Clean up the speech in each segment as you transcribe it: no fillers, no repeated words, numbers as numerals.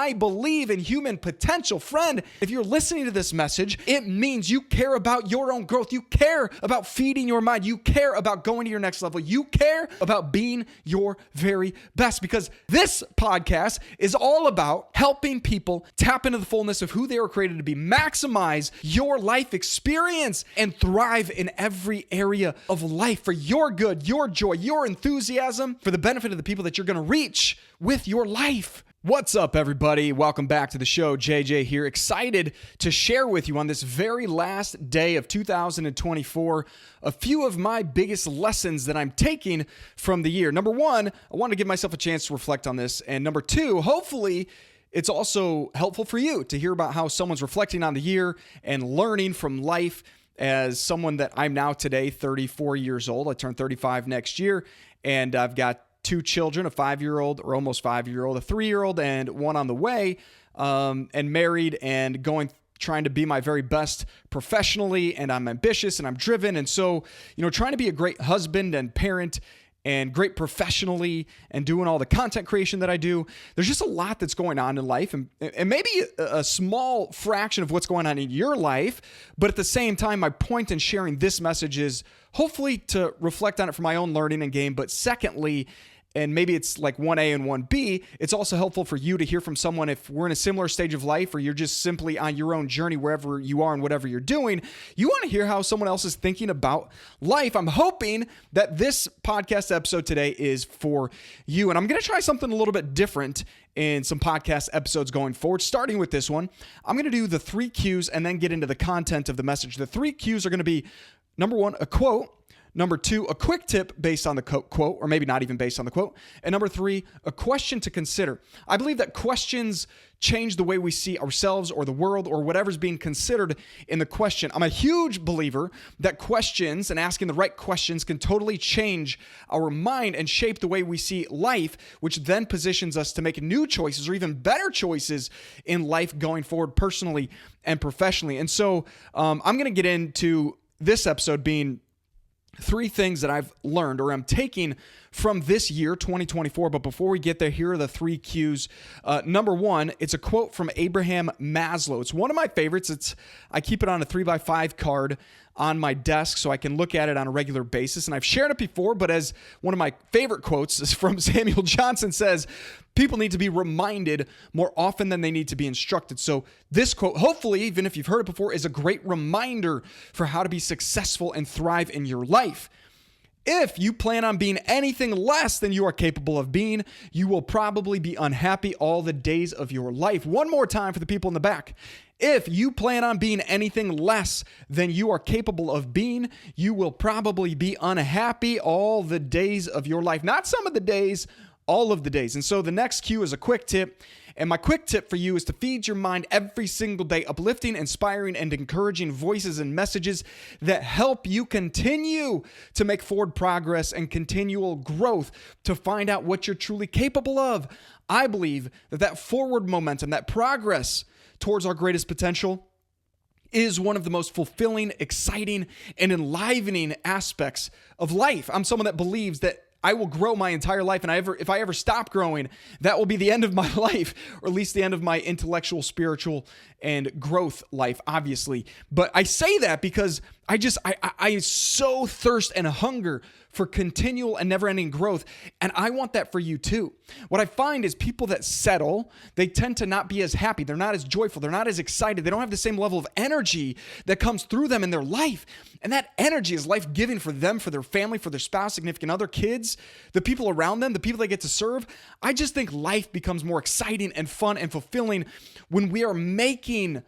I believe in human potential. Friend, if you're listening to this message, it means you care about your own growth. You care about feeding your mind. You care about going to your next level. You care about being your very best, because this podcast is all about helping people tap into the fullness of who they were created to be, maximize your life experience, and thrive in every area of life for your good, your joy, your enthusiasm, for the benefit of the people that you're going to reach with your life. What's up, everybody? Welcome back to the show. JJ here, excited to share with you on this very last day of 2024 a few of my biggest lessons that I'm taking from the year. Number one, I want to give myself a chance to reflect on this. And number two, hopefully it's also helpful for you to hear about how someone's reflecting on the year and learning from life. As someone that I'm now today, 34 years old, I turn 35 next year, and I've got two children, a 5-year-old or almost 5-year-old, a 3-year-old, and one on the way, and married and trying to be my very best professionally, and I'm ambitious and I'm driven. And so, trying to be a great husband and parent and great professionally and doing all the content creation that I do. There's just a lot that's going on in life, and maybe a small fraction of what's going on in your life. But at the same time, my point in sharing this message is hopefully to reflect on it for my own learning and gain. But secondly, and maybe it's like 1A and 1B, it's also helpful for you to hear from someone if we're in a similar stage of life, or you're just simply on your own journey wherever you are and whatever you're doing. You want to hear how someone else is thinking about life. I'm hoping that this podcast episode today is for you. And I'm going to try something a little bit different in some podcast episodes going forward. Starting with this one, I'm going to do the 3 Qs and then get into the content of the message. The 3 Qs are going to be, number 1, a quote. Number 2, a quick tip based on the quote, or maybe not even based on the quote. And number 3, a question to consider. I believe that questions change the way we see ourselves or the world or whatever's being considered in the question. I'm a huge believer that questions and asking the right questions can totally change our mind and shape the way we see life, which then positions us to make new choices or even better choices in life going forward, personally and professionally. And so I'm going to get into this episode being 3 things that I've learned or I'm taking from this year, 2024. But before we get there, here are the 3 Qs. Number 1, it's a quote from Abraham Maslow. It's one of my favorites. I keep it on a 3x5 card on my desk so I can look at it on a regular basis. And I've shared it before, but as one of my favorite quotes is from Samuel Johnson says, people need to be reminded more often than they need to be instructed. So this quote, hopefully, even if you've heard it before, is a great reminder for how to be successful and thrive in your life. If you plan on being anything less than you are capable of being, you will probably be unhappy all the days of your life. One more time for the people in the back. If you plan on being anything less than you are capable of being, you will probably be unhappy all the days of your life. Not some of the days, all of the days. And so the next Q is a quick tip. And my quick tip for you is to feed your mind every single day, uplifting, inspiring, and encouraging voices and messages that help you continue to make forward progress and continual growth to find out what you're truly capable of. I believe that forward momentum, that progress towards our greatest potential is one of the most fulfilling, exciting, and enlivening aspects of life. I'm someone that believes that I will grow my entire life, and if I ever stop growing, that will be the end of my life, or at least the end of my intellectual, spiritual, and growth life, obviously. But I say that because I so thirst and hunger for continual and never-ending growth, and I want that for you too. What I find is people that settle, they tend to not be as happy. They're not as joyful. They're not as excited. They don't have the same level of energy that comes through them in their life, and that energy is life-giving for them, for their family, for their spouse, significant other, kids, the people around them, the people they get to serve. I just think life becomes more exciting and fun and fulfilling when we are making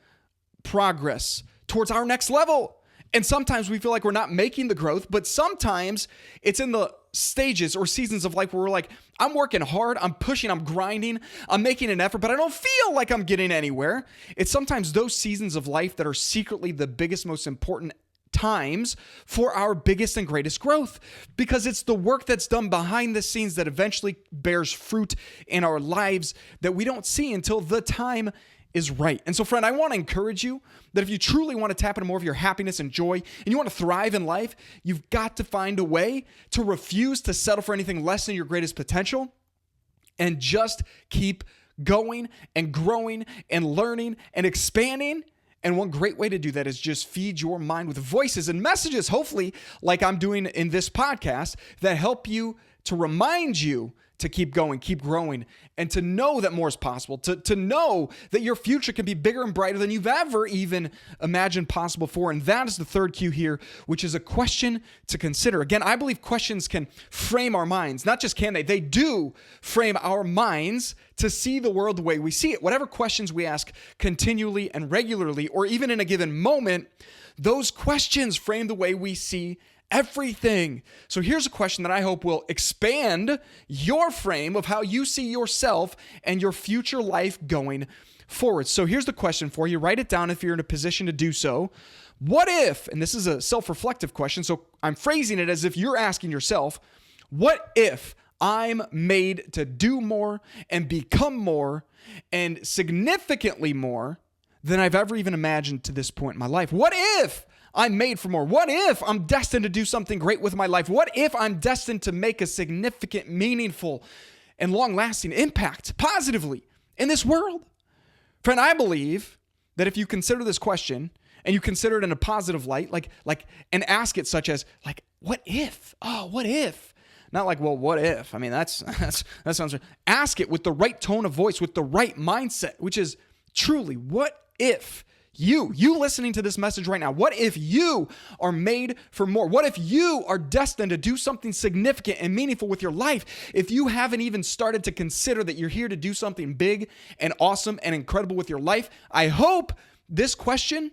progress towards our next level. And sometimes we feel like we're not making the growth, but sometimes it's in the stages or seasons of life where we're like, I'm working hard, I'm pushing, I'm grinding, I'm making an effort, but I don't feel like I'm getting anywhere. It's sometimes those seasons of life that are secretly the biggest, most important times for our biggest and greatest growth, because it's the work that's done behind the scenes that eventually bears fruit in our lives that we don't see until the time is right. And so, friend, I want to encourage you that if you truly want to tap into more of your happiness and joy, and you want to thrive in life, you've got to find a way to refuse to settle for anything less than your greatest potential and just keep going and growing and learning and expanding. And one great way to do that is just feed your mind with voices and messages, hopefully like I'm doing in this podcast, that help you to remind you to keep going, keep growing, and to know that more is possible, to know that your future can be bigger and brighter than you've ever even imagined possible for. And that is the third cue here, which is a question to consider. Again, I believe questions can frame our minds. Not just can they do frame our minds to see the world the way we see it. Whatever questions we ask continually and regularly, or even in a given moment, those questions frame the way we see everything. So here's a question that I hope will expand your frame of how you see yourself and your future life going forward. So here's the question for you. Write it down if you're in a position to do so. What if, and this is a self-reflective question, so I'm phrasing it as if you're asking yourself, what if I'm made to do more and become more and significantly more than I've ever even imagined to this point in my life? What if I'm made for more? What if I'm destined to do something great with my life? What if I'm destined to make a significant, meaningful, and long-lasting impact positively in this world? Friend, I believe that if you consider this question and you consider it in a positive light, and ask it such as, what if? Oh, what if? Not like, well, what if? I mean, that sounds right. Ask it with the right tone of voice, with the right mindset, which is truly, what if you listening to this message right now, what if you are made for more? What if you are destined to do something significant and meaningful with your life? If you haven't even started to consider that you're here to do something big and awesome and incredible with your life, I hope this question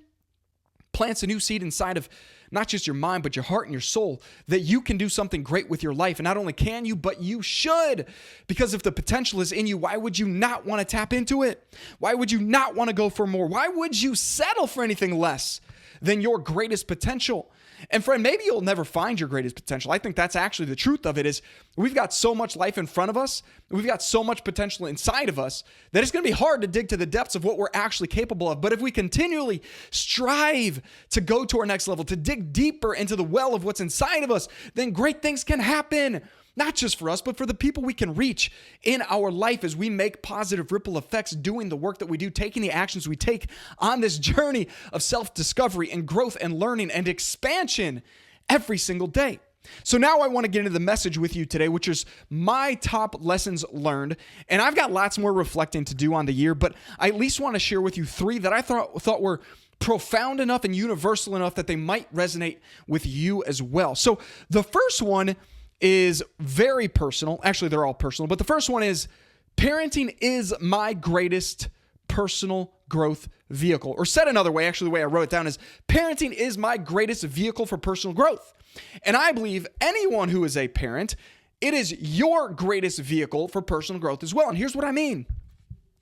plants a new seed inside of not just your mind, but your heart and your soul, that you can do something great with your life. And not only can you, but you should. Because if the potential is in you, why would you not want to tap into it? Why would you not want to go for more? Why would you settle for anything less than your greatest potential? And friend, maybe you'll never find your greatest potential. I think that's actually the truth of it, is we've got so much life in front of us, we've got so much potential inside of us, that it's going to be hard to dig to the depths of what we're actually capable of. But if we continually strive to go to our next level, to dig deeper into the well of what's inside of us, then great things can happen. Not just for us, but for the people we can reach in our life as we make positive ripple effects doing the work that we do, taking the actions we take on this journey of self-discovery and growth and learning and expansion every single day. So now I want to get into the message with you today, which is my top lessons learned. And I've got lots more reflecting to do on the year, but I at least want to share with you 3 that I thought were profound enough and universal enough that they might resonate with you as well. So the first one is very personal. Actually, they're all personal, but the first one is parenting is my greatest personal growth vehicle. Or said another way, actually the way I wrote it down is parenting is my greatest vehicle for personal growth. And I believe anyone who is a parent, it is your greatest vehicle for personal growth as well. And here's what I mean.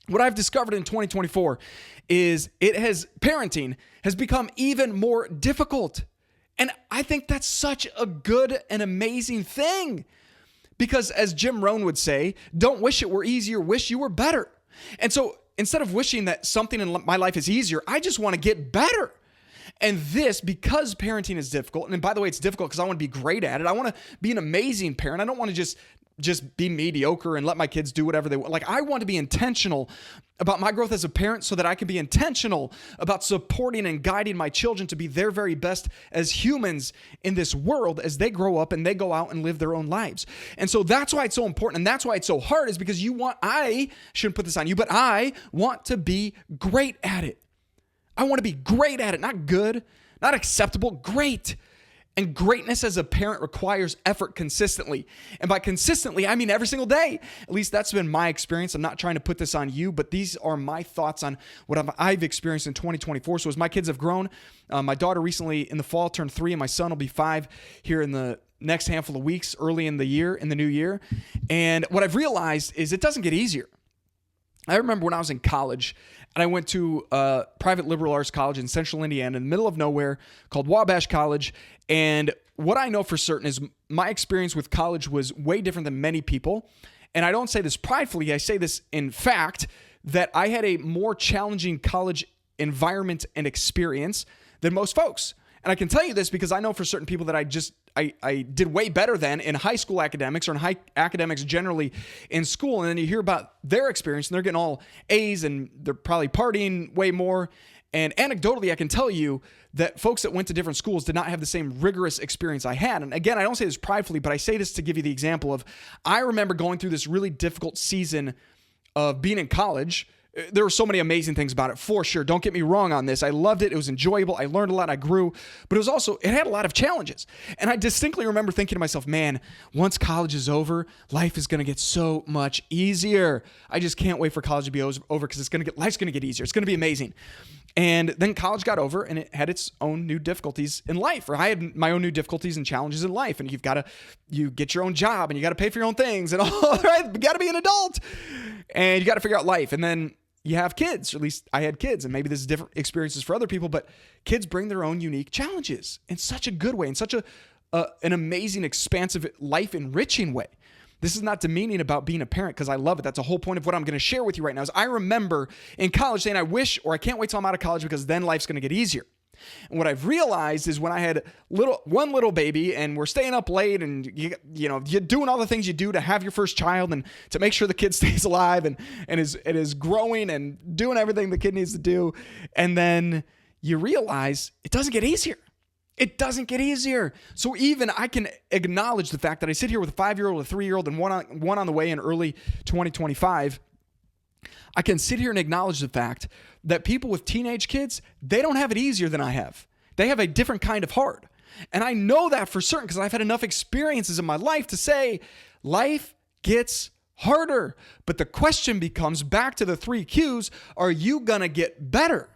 What I've discovered in 2024 is parenting has become even more difficult. And I think that's such a good and amazing thing, because as Jim Rohn would say, don't wish it were easier, wish you were better. And so instead of wishing that something in my life is easier, I just want to get better. And this, because parenting is difficult, and by the way, it's difficult because I want to be great at it. I want to be an amazing parent. I don't want to just be mediocre and let my kids do whatever they want. Like, I want to be intentional about my growth as a parent so that I can be intentional about supporting and guiding my children to be their very best as humans in this world as they grow up and they go out and live their own lives. And so that's why it's so important, and that's why it's so hard, is because I shouldn't put this on you, but I want to be great at it. I want to be great at it, not good, not acceptable, great. And greatness as a parent requires effort consistently. And by consistently, I mean every single day. At least that's been my experience. I'm not trying to put this on you, but these are my thoughts on what I've experienced in 2024. So as my kids have grown, my daughter recently in the fall turned 3, and my son will be 5 here in the next handful of weeks, early in the new year. And what I've realized is it doesn't get easier. I remember when I was in college, and I went to a private liberal arts college in central Indiana in the middle of nowhere called Wabash College. And what I know for certain is my experience with college was way different than many people. And I don't say this pridefully. I say this in fact, that I had a more challenging college environment and experience than most folks. And I can tell you this because I know for certain people that I did way better than in high school academics or in high academics generally in school. And then you hear about their experience and they're getting all A's and they're probably partying way more. And anecdotally, I can tell you that folks that went to different schools did not have the same rigorous experience I had. And again, I don't say this pridefully, but I say this to give you the example of, I remember going through this really difficult season of being in college. There were so many amazing things about it, for sure. Don't get me wrong on this. I loved it. It was enjoyable. I learned a lot. I grew. But it had a lot of challenges. And I distinctly remember thinking to myself, man, once college is over, life is going to get so much easier. I just can't wait for college to be over because life's going to get easier. It's going to be amazing. And then college got over and it had its own new difficulties in life, or I had my own new difficulties and challenges in life. And you get your own job and you got to pay for your own things and all right. You got to be an adult and you got to figure out life. And then you have kids, or at least I had kids, and maybe this is different experiences for other people, but kids bring their own unique challenges in such a good way, in such an amazing, expansive, life-enriching way. This is not demeaning about being a parent because I love it. That's the whole point of what I'm going to share with you right now. Is I remember in college saying, I wish, or I can't wait till I'm out of college because then life's going to get easier. And what I've realized is when I had one little baby and we're staying up late and you're doing all the things you do to have your first child and to make sure the kid stays alive and is growing and doing everything the kid needs to do. And then you realize it doesn't get easier. It doesn't get easier. So even I can acknowledge the fact that I sit here with a 5-year-old, a 3-year-old, and one on the way in early 2025. I can sit here and acknowledge the fact that people with teenage kids, they don't have it easier than I have. They have a different kind of hard. And I know that for certain because I've had enough experiences in my life to say life gets harder. But the question becomes back to the 3 Qs, are you going to get better?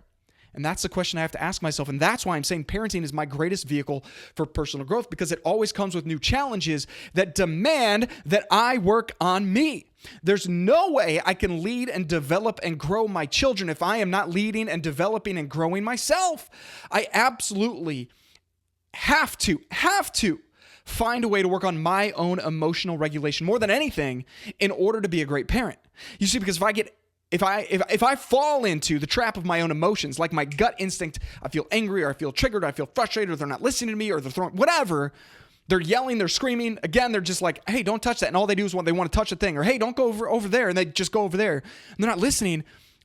And that's the question I have to ask myself. And that's why I'm saying parenting is my greatest vehicle for personal growth, because it always comes with new challenges that demand that I work on me. There's no way I can lead and develop and grow my children if I am not leading and developing and growing myself. I absolutely have to find a way to work on my own emotional regulation more than anything in order to be a great parent. You see, because if I fall into the trap of my own emotions, like my gut instinct, I feel angry or I feel triggered, or I feel frustrated, or they're not listening to me, or they're throwing whatever, they're yelling, they're screaming. Again, they're just like, hey, don't touch that. And all they do is they want to touch a thing, or hey, don't go over there. And they just go over there. And they're not listening.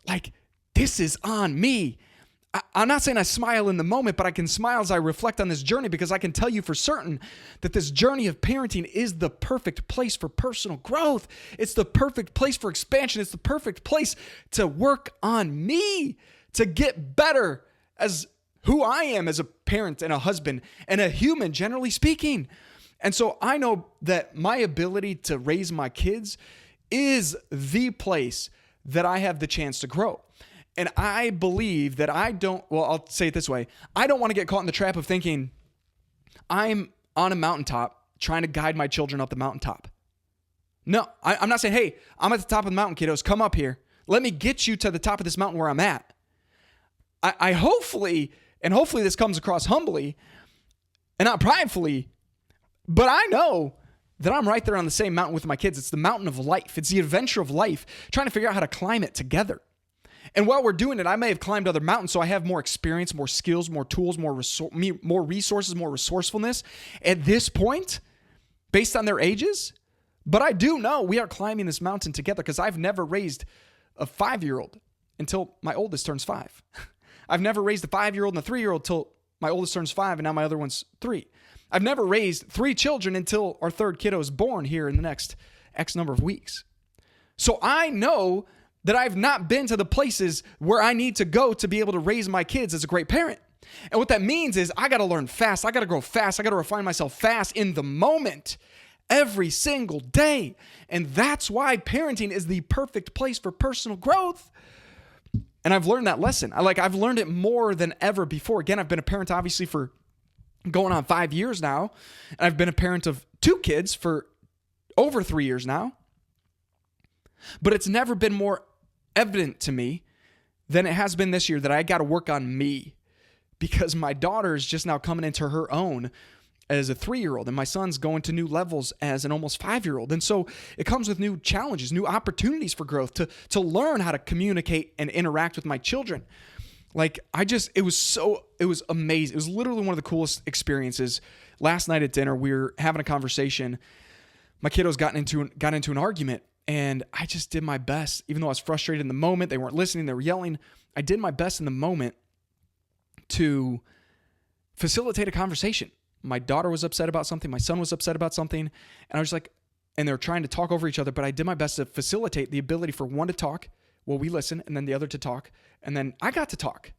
Like, this is on me. I'm not saying I smile in the moment, but I can smile as I reflect on this journey, because I can tell you for certain that this journey of parenting is the perfect place for personal growth. It's the perfect place for expansion. It's the perfect place to work on me, to get better as who I am as a parent and a husband and a human, generally speaking. And so I know that my ability to raise my kids is the place that I have the chance to grow. And I believe that I'll say it this way. I don't want to get caught in the trap of thinking I'm on a mountaintop trying to guide my children up the mountaintop. No, I'm not saying, hey, I'm at the top of the mountain, kiddos. Come up here. Let me get you to the top of this mountain where I'm at. I hopefully this comes across humbly and not pridefully, but I know that I'm right there on the same mountain with my kids. It's the mountain of life. It's the adventure of life, trying to figure out how to climb it together. And while we're doing it, I may have climbed other mountains, so I have more experience, more skills, more tools, more resources, more resourcefulness at this point, based on their ages. But I do know we are climbing this mountain together, because I've never raised a 5-year-old until my oldest turns 5. I've never raised a 5-year-old and a 3-year-old until my oldest turns 5, and now my other one's 3. I've never raised 3 children until our 3rd kiddo is born here in the next X number of weeks. So I know that I've not been to the places where I need to go to be able to raise my kids as a great parent. And what that means is I got to learn fast. I got to grow fast. I got to refine myself fast in the moment every single day. And that's why parenting is the perfect place for personal growth. And I've learned that lesson. I've learned it more than ever before. Again, I've been a parent obviously for going on 5 years now. And I've been a parent of 2 kids for over 3 years now. But it's never been more evident to me than it has been this year that I got to work on me, because my daughter is just now coming into her own as a 3-year-old, and my son's going to new levels as an almost 5-year-old. And so it comes with new challenges, new opportunities for growth, to learn how to communicate and interact with my children. Like, it was amazing. It was literally one of the coolest experiences. Last night at dinner, we were having a conversation. My kiddos got into an argument, and I just did my best. Even though I was frustrated in the moment, they weren't listening, they were yelling. I did my best in the moment to facilitate a conversation. My daughter was upset about something. My son was upset about something. And I was like, and they were trying to talk over each other, but I did my best to facilitate the ability for one to talk while we listen, and then the other to talk. And then I got to talk.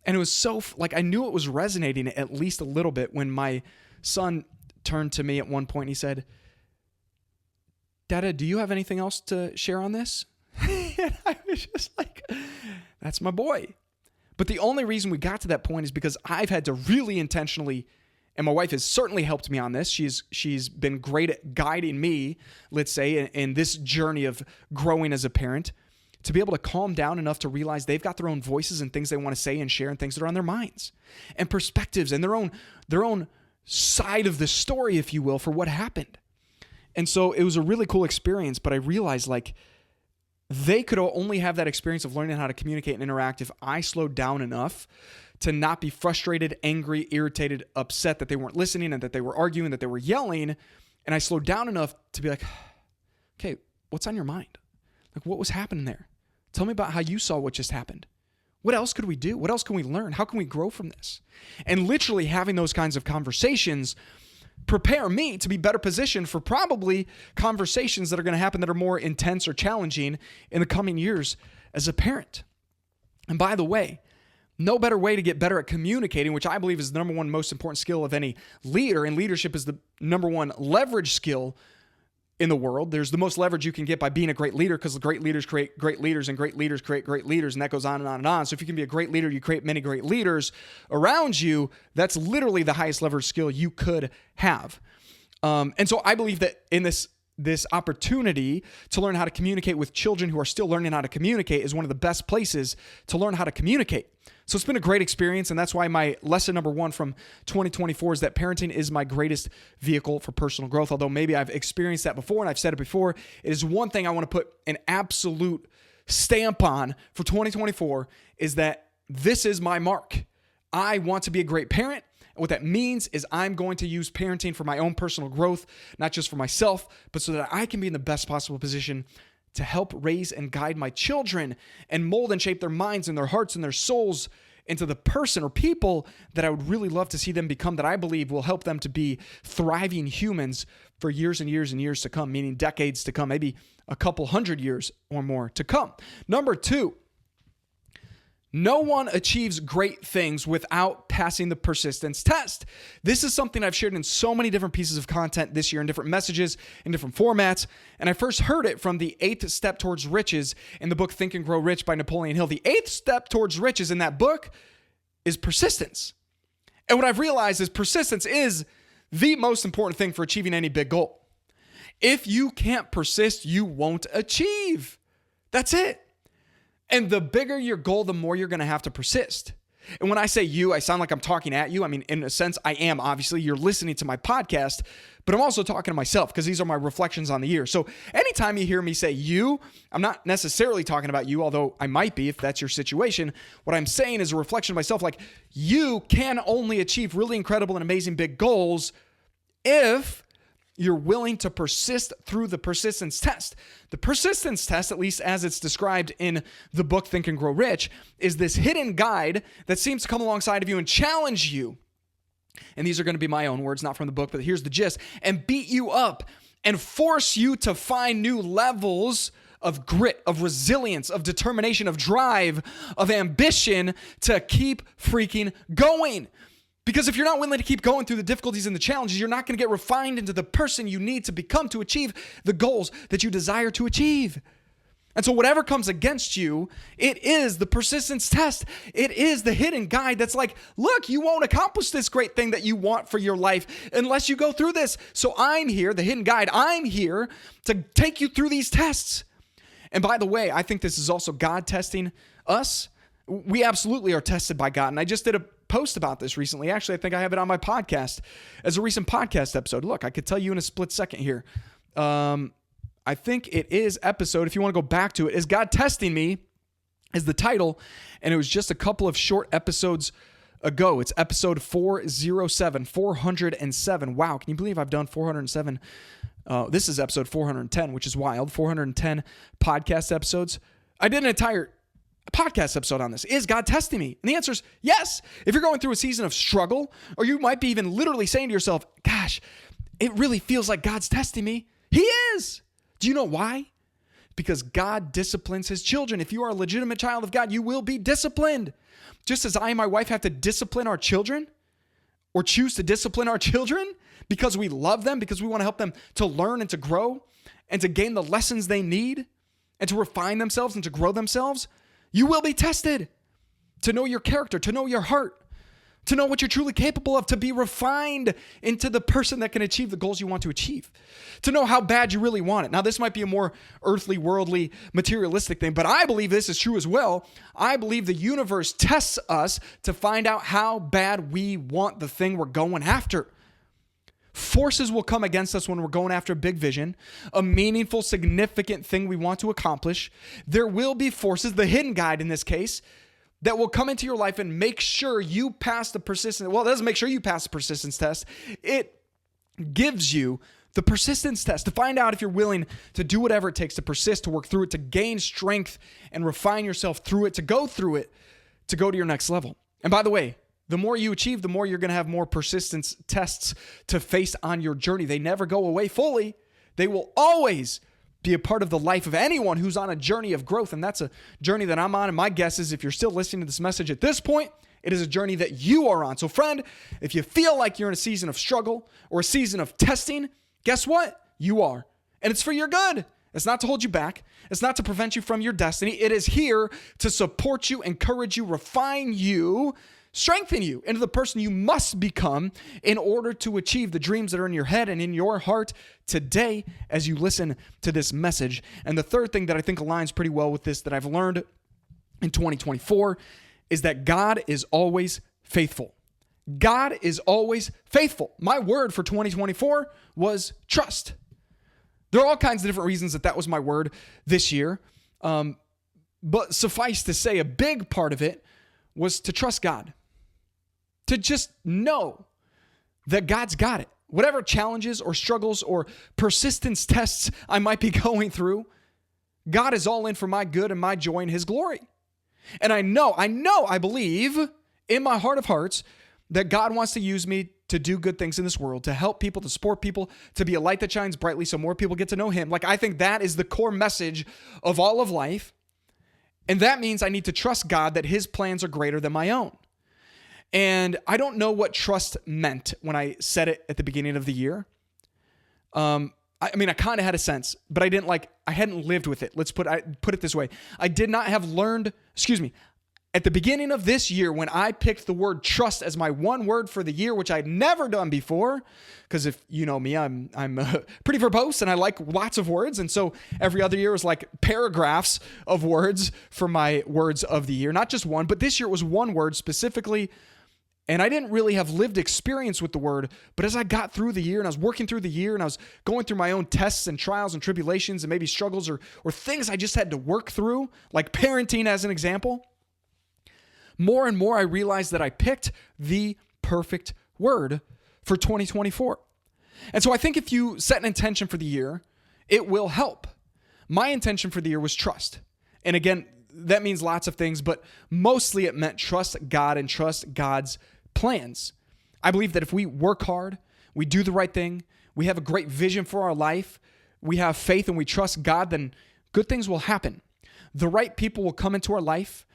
And it was so, I knew it was resonating at least a little bit when my son turned to me at one point and he said, Dada, do you have anything else to share on this? And I was just like, that's my boy. But the only reason we got to that point is because I've had to really intentionally, and my wife has certainly helped me on this. She's been great at guiding me, let's say, in this journey of growing as a parent, to be able to calm down enough to realize they've got their own voices and things they want to say and share and things that are on their minds and perspectives and their own side of the story, if you will, for what happened. And so it was a really cool experience, but I realized they could only have that experience of learning how to communicate and interact if I slowed down enough to not be frustrated, angry, irritated, upset that they weren't listening and that they were arguing, that they were yelling. And I slowed down enough to be like, okay, what's on your mind? Like, what was happening there? Tell me about how you saw what just happened. What else could we do? What else can we learn? How can we grow from this? And literally having those kinds of conversations prepare me to be better positioned for probably conversations that are going to happen that are more intense or challenging in the coming years as a parent. And by the way, no better way to get better at communicating, which I believe is the number one most important skill of any leader, and leadership is the number one leverage skill in the world. There's the most leverage you can get by being a great leader, because great leaders create great leaders, and great leaders create great leaders, and that goes on and on and on. So if you can be a great leader, you create many great leaders around you. That's literally the highest leverage skill you could have. And so I believe that in this opportunity to learn how to communicate with children who are still learning how to communicate is one of the best places to learn how to communicate. So it's been a great experience, and that's why my lesson number one from 2024 is that parenting is my greatest vehicle for personal growth. Although maybe I've experienced that before, and I've said it before, it is one thing I want to put an absolute stamp on for 2024 is that this is my mark. I want to be a great parent. And what that means is I'm going to use parenting for my own personal growth, not just for myself, but so that I can be in the best possible position to help raise and guide my children and mold and shape their minds and their hearts and their souls into the person or people that I would really love to see them become, that I believe will help them to be thriving humans for years and years and years to come, meaning decades to come, maybe a couple hundred years or more to come. Number two, no one achieves great things without passing the persistence test. This is something I've shared in so many different pieces of content this year in different messages, in different formats. And I first heard it from the 8th Step Towards Riches in the book Think and Grow Rich by Napoleon Hill. The 8th step towards riches in that book is persistence. And what I've realized is persistence is the most important thing for achieving any big goal. If you can't persist, you won't achieve. That's it. And the bigger your goal, the more you're going to have to persist. And when I say you, I sound like I'm talking at you. I mean, in a sense, I am. Obviously, you're listening to my podcast, but I'm also talking to myself because these are my reflections on the year. So anytime you hear me say you, I'm not necessarily talking about you, although I might be if that's your situation. What I'm saying is a reflection of myself. Like, you can only achieve really incredible and amazing big goals if you're willing to persist through the persistence test. The persistence test, at least as it's described in the book Think and Grow Rich, is this hidden guide that seems to come alongside of you and challenge you. And these are going to be my own words, not from the book, but here's the gist. And beat you up and force you to find new levels of grit, of resilience, of determination, of drive, of ambition to keep freaking going. Because if you're not willing to keep going through the difficulties and the challenges, you're not going to get refined into the person you need to become to achieve the goals that you desire to achieve. And so whatever comes against you, it is the persistence test. It is the hidden guide that's like, look, you won't accomplish this great thing that you want for your life unless you go through this. So I'm here, the hidden guide, I'm here to take you through these tests. And by the way, I think this is also God testing us. We absolutely are tested by God. And I just did a post about this recently. Actually, I think I have it on my podcast as a recent podcast episode. Look, I could tell you in a split second here. I think it is episode, if you want to go back to it, is God testing me is the title, and it was just a couple of short episodes ago. It's episode 407. Wow, can you believe I've done 407? This is episode 410, which is wild. 410 podcast episodes. I did an entire podcast episode on this. Is God testing me? And the answer is yes. If you're going through a season of struggle, or you might be even literally saying to yourself, gosh, it really feels like God's testing me. He is. Do you know why? Because God disciplines his children. If you are a legitimate child of God, you will be disciplined. Just as I and my wife have to discipline our children, or choose to discipline our children because we love them, because we want to help them to learn and to grow and to gain the lessons they need and to refine themselves and to grow themselves, you will be tested to know your character, to know your heart, to know what you're truly capable of, to be refined into the person that can achieve the goals you want to achieve, to know how bad you really want it. Now, this might be a more earthly, worldly, materialistic thing, but I believe this is true as well. I believe the universe tests us to find out how bad we want the thing we're going after. Forces will come against us when we're going after a big vision, a meaningful, significant thing we want to accomplish. There will be forces, the hidden guide in this case, that will come into your life and make sure you pass the persistence. Well, it doesn't make sure you pass the persistence test. It gives you the persistence test to find out if you're willing to do whatever it takes to persist, to work through it, to gain strength and refine yourself through it, to go through it, to go to your next level. And by the way, the more you achieve, the more you're going to have more persistence tests to face on your journey. They never go away fully. They will always be a part of the life of anyone who's on a journey of growth. And that's a journey that I'm on. And my guess is if you're still listening to this message at this point, it is a journey that you are on. So friend, if you feel like you're in a season of struggle or a season of testing, guess what? You are. And it's for your good. It's not to hold you back. It's not to prevent you from your destiny. It is here to support you, encourage you, refine you, strengthen you into the person you must become in order to achieve the dreams that are in your head and in your heart today as you listen to this message. And the third thing that I think aligns pretty well with this that I've learned in 2024 is that God is always faithful. God is always faithful. My word for 2024 was trust. There are all kinds of different reasons that was my word this year. But suffice to say, a big part of it was to trust God. To just know that God's got it. Whatever challenges or struggles or persistence tests I might be going through, God is all in for my good and my joy and his glory. And I believe in my heart of hearts that God wants to use me to do good things in this world, to help people, to support people, to be a light that shines brightly so more people get to know him. Like, I think that is the core message of all of life. And that means I need to trust God that his plans are greater than my own. And I don't know what trust meant when I said it at the beginning of the year. I kind of had a sense, but I hadn't lived with it. Let's put it this way. I did not have learned, at the beginning of this year, when I picked the word trust as my one word for the year, which I'd never done before, because if you know me, I'm pretty verbose and I like lots of words. And so every other year was like paragraphs of words for my words of the year, not just one, but this year it was one word specifically. And I didn't really have lived experience with the word, but as I got through the year and I was working through the year and I was going through my own tests and trials and tribulations and maybe struggles or things I just had to work through, like parenting as an example, more and more I realized that I picked the perfect word for 2024. And so I think if you set an intention for the year, it will help. My intention for the year was trust. And again, that means lots of things, but mostly it meant trust God and trust God's plans. I believe that if we work hard, we do the right thing, we have a great vision for our life, we have faith and we trust God, then good things will happen. The right people will come into our life.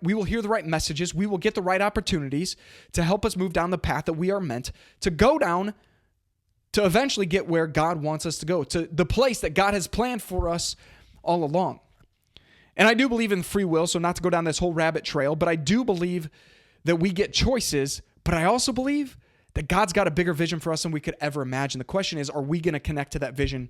We will hear the right messages. We will get the right opportunities to help us move down the path that we are meant to go down to eventually get where God wants us to go, to the place that God has planned for us all along. And I do believe in free will, so not to go down this whole rabbit trail, but I do believe that we get choices, but I also believe that God's got a bigger vision for us than we could ever imagine. The question is, are we going to connect to that vision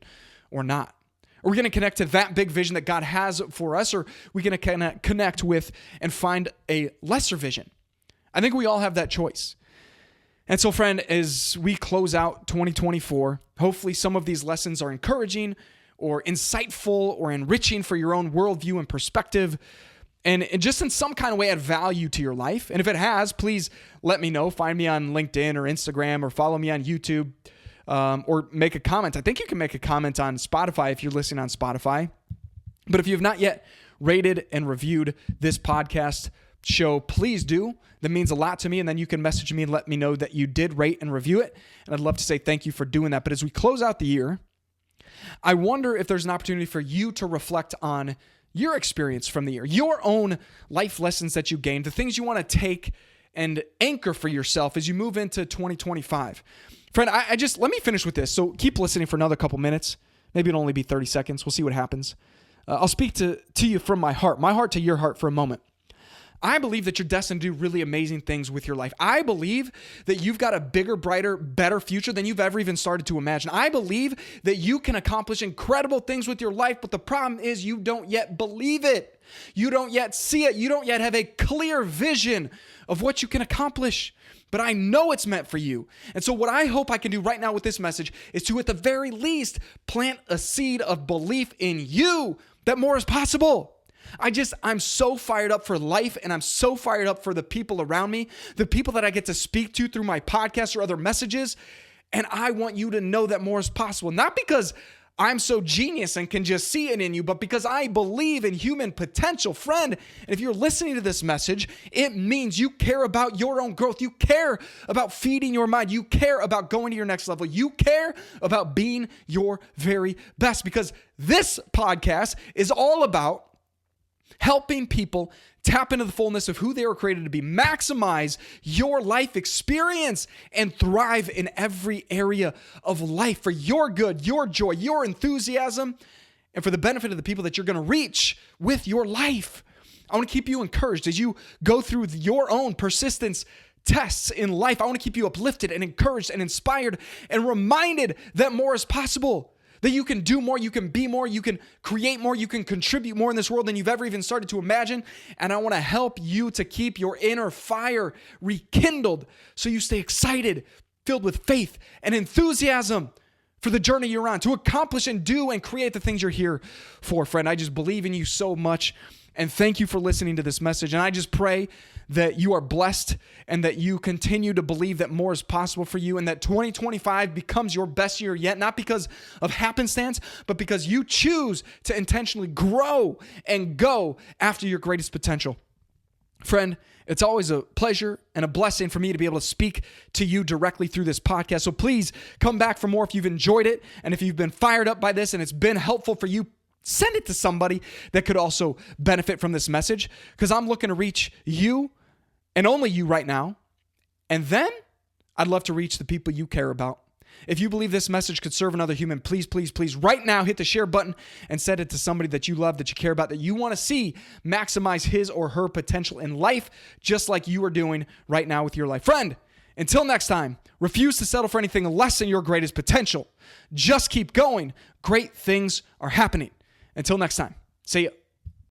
or not? Are we going to connect to that big vision that God has for us, or are we going to connect with and find a lesser vision? I think we all have that choice. And so, friend, as we close out 2024, hopefully some of these lessons are encouraging or insightful or enriching for your own worldview and perspective. and just in some kind of way add value to your life. And if it has, please let me know. Find me on LinkedIn or Instagram, or follow me on YouTube, or make a comment. I think you can make a comment on Spotify if you're listening on Spotify. But if you have not yet rated and reviewed this podcast show, please do. That means a lot to me. And then you can message me and let me know that you did rate and review it. And I'd love to say thank you for doing that. But as we close out the year, I wonder if there's an opportunity for you to reflect on your experience from the year, your own life lessons that you gained, the things you want to take and anchor for yourself as you move into 2025. Friend, let me finish with this. So keep listening for another couple minutes. Maybe it'll only be 30 seconds. We'll see what happens. I'll speak to you from my heart to your heart for a moment. I believe that you're destined to do really amazing things with your life. I believe that you've got a bigger, brighter, better future than you've ever even started to imagine. I believe that you can accomplish incredible things with your life, but the problem is you don't yet believe it. You don't yet see it. You don't yet have a clear vision of what you can accomplish. But I know it's meant for you. And so what I hope I can do right now with this message is to, at the very least, plant a seed of belief in you that more is possible. I'm so fired up for life, and I'm so fired up for the people around me, the people that I get to speak to through my podcast or other messages. And I want you to know that more is possible. Not because I'm so genius and can just see it in you, but because I believe in human potential. Friend, if you're listening to this message, it means you care about your own growth. You care about feeding your mind. You care about going to your next level. You care about being your very best, because this podcast is all about helping people tap into the fullness of who they were created to be, maximize your life experience, and thrive in every area of life for your good, your joy, your enthusiasm, and for the benefit of the people that you're going to reach with your life. I want to keep you encouraged as you go through your own persistence tests in life. I want to keep you uplifted and encouraged and inspired and reminded that more is possible. That you can do more, you can be more, you can create more, you can contribute more in this world than you've ever even started to imagine. And I want to help you to keep your inner fire rekindled so you stay excited, filled with faith and enthusiasm for the journey you're on, to accomplish and do and create the things you're here for, friend. I just believe in you so much. And thank you for listening to this message. And I just pray that you are blessed and that you continue to believe that more is possible for you, and that 2025 becomes your best year yet, not because of happenstance, but because you choose to intentionally grow and go after your greatest potential. Friend, it's always a pleasure and a blessing for me to be able to speak to you directly through this podcast. So please come back for more if you've enjoyed it. And if you've been fired up by this and it's been helpful for you, send it to somebody that could also benefit from this message, because I'm looking to reach you and only you right now. And then I'd love to reach the people you care about. If you believe this message could serve another human, please, please, please, right now, hit the share button and send it to somebody that you love, that you care about, that you want to see maximize his or her potential in life, just like you are doing right now with your life. Friend, until next time, refuse to settle for anything less than your greatest potential. Just keep going. Great things are happening. Until next time, see ya.